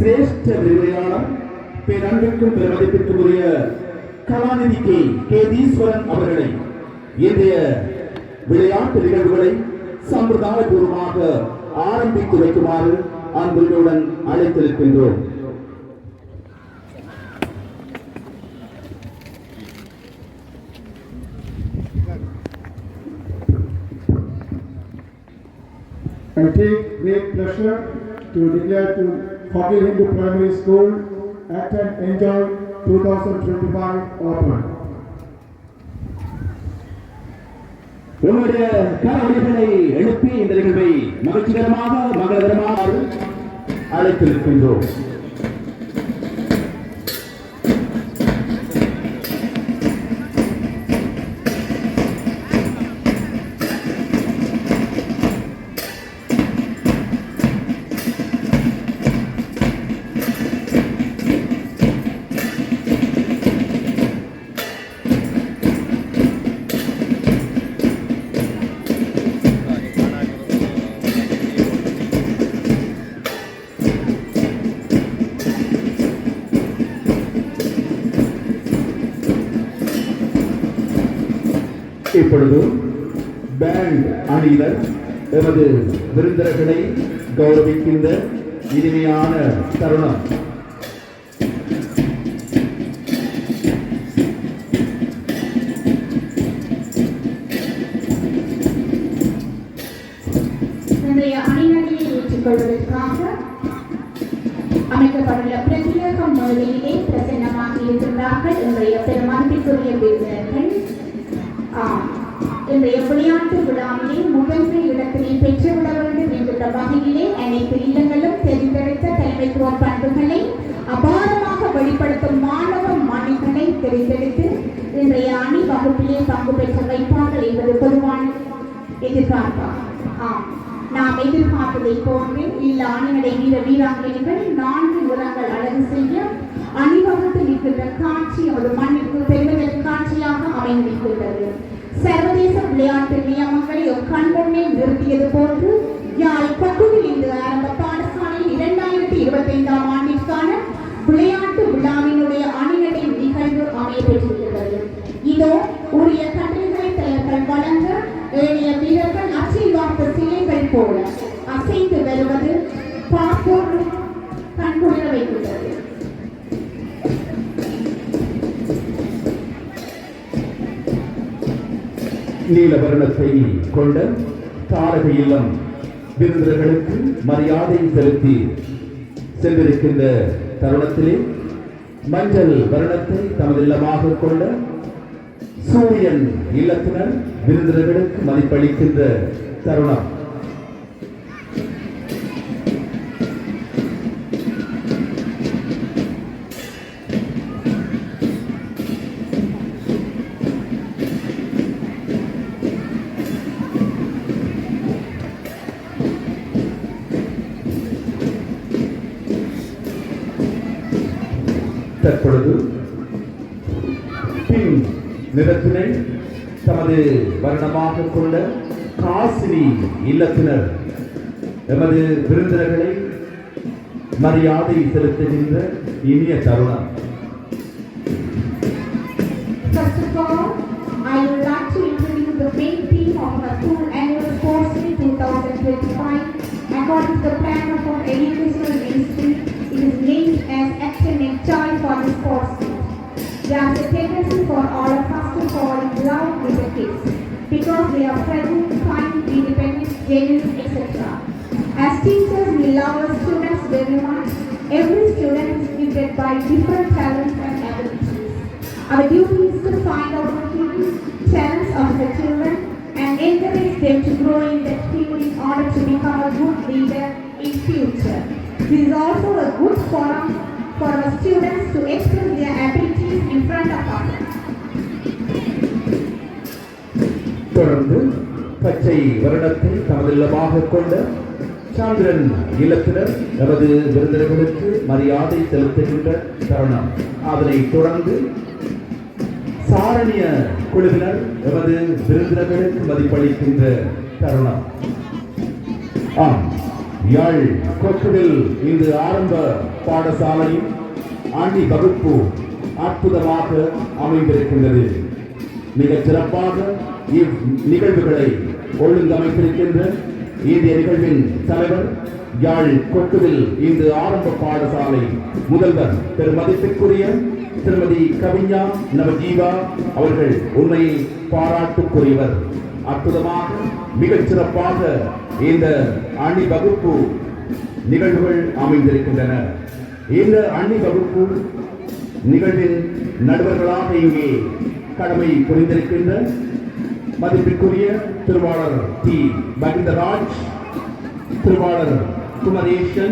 சிரேஷ்ட விரிவுரையாளர் பேரன்பிற்கும் பெருமதிப்பிற்கும் உரிய கலாநிதி கேதீஸ்வரன் அவர்களை இன்றைய விளையாட்டு நிகழ்வுகளை சம்பிரதாயபூர்வமாக ஆரம்பித்து வைக்குமாறு அன்புடன் அழைத்திருக்கின்றோம். I take great pleasure to declare to Fagil Hindu Primary School Act and Enjoy 2025 Open. உங்களுடைய கரவொலிகளை எழுப்பி இந்த நிகழ்வை மகிழ்ச்சிகரமாக மங்களகரமாக அழைத்திருக்கின்றோம். இப்பொழுது பேண்ட் அணியினர் எமது விருந்தினர்களை கௌரவிக்கின்ற இனிமையான தருணம். இன்றைய அணிநடையை ஏற்றுக்கொள்வதற்காக அமைக்கப்பட்டுள்ள பிரத்யேக மேடையிலே பிரசன்னமாக இருக்கின்றார்கள் இன்றைய பெருமதிப்பிற்குரிய விருந்தினர்கள். இன்றைய விளையாட்டு விழாவிலே முதன்மை இடத்தினை பெற்றுவிட வேண்டும் என்கின்ற வகையிலே அனைத்து இல்லங்களும் தெரிந்தெடுத்த தலைமைத்துவ பண்புகளை அபாரமாக வெளிப்படுத்தும் மாணவ மாணவிகளை தெரிந்தெடுத்து இன்றைய அணி வகுப்பிலே பங்கு பெற்ற வைப்பார்கள் என்பது பொதுவான எதிர்பார்ப்பாகும். நாம் எதிர்பார்ப்பதை போன்று இல்ல அணிநடை வீராங்கனைகள் 4 நிறங்கள் அழகு செய்ய அணிவகுத்து நிற்கின்ற காட்சி ஒரு மண்ணிற்கு பெருமைகள் காட்சியாக அமைந்திருக்கின்றது. சர்வதேச விளையாட்டு நியமங்களை ஒரு கண்முன்னே நிறுத்தியது போன்று யாழ் பகுதியில் இன்று ஆரம்ப பாடசாலையில் 2025ஆம் ஆண்டிற்கான விளையாட்டு விழாவினுடைய அணிநடை நிகழ்வு அமையப்பெற்றிருக்கிறது. இதோ உரிய கட்டளை தலைவர்கள் வழங்க ஏழைய வீரர்கள் அச்சீவார்த்த சிலைகள் போல அசைந்து வருவது பார்ப்போர் கண்குளிர வைக்கின்றது. நீல வர்ணத்தை கொண்ட தாரக இல்லம் விருந்தினர்களுக்கு மரியாதை செலுத்தி சென்றிருக்கின்ற தருணத்திலே மஞ்சள் வர்ணத்தை தமது இல்லமாக கொண்ட சூரியன் இல்லத்தினர் விருந்தினர்களுக்கு மதிப்பளிக்கின்ற தருணம். தற்பொழுது பின் நிறத்தினை தமது வர்ணமாக கொண்ட காசினி இல்லத்தினர் எமது விருந்தினர்களை மரியாதை செலுத்துகின்ற இனிய தருணம். First of all, I would like to introduce the main theme of our school annual sports in 2025. According to the plan of our educational ministry, it is named as Action and Joy for the sports. There is a tendency for all of us to fall in love with the kids because they are present, kind, independent, genuine, etc. As teachers, we love our students very much. Every student is gifted by different talents and abilities. Our duty is to find out the hidden talents of the children and encourage them to grow in that field in order to become a good leader in future. This is also a good forum for our students to express their abilities in front of us. தொடர்ந்து பச்சை வருடத்தை தமது இல்லமாக கொண்ட சாந்திரன் இல்லத்தினர் நமது விருந்தினர்களுக்கு மரியாதை செலுத்துகின்ற தருணம். அதனை தொடர்ந்து சாரணிய குழுவினர் எமது விருந்தினர்களுக்கு மதிப்பளிக்கின்ற தருணம். யாழ் கொக்குவில் இந்த ஆரம்ப பாடசாலையின் ஆண்டி வகுப்பு அற்புதமாக அமைந்திருக்கின்றது. மிகச் சிறப்பாக இந்நிகழ்வுகளை ஒழுங்கமைத்திருக்கின்ற இந்திய நிகழ்வின் தலைவர் யாழ் கொக்குவில் இந்த ஆரம்ப பாடசாலை முதல்வர் பெருமதிப்பிற்குரிய திருமதி கவிஞா நவஜீவா அவர்கள் உண்மையில் பாராட்டுக்குரியவர். அற்புதமாக மிகச் சிறப்பாக இந்த அணி வகுப்பு நிகழ்வுகள் அமைந்திருக்கின்றன. இந்த அணி வகுப்பு நிகழ்வின் நடுவர்களாக இங்கே கடமை புரிந்திருக்கின்ற மதிப்பிற்குரிய திருவாளர் டி. மகிந்தராஜ், திருவாளர் குமரேசன்,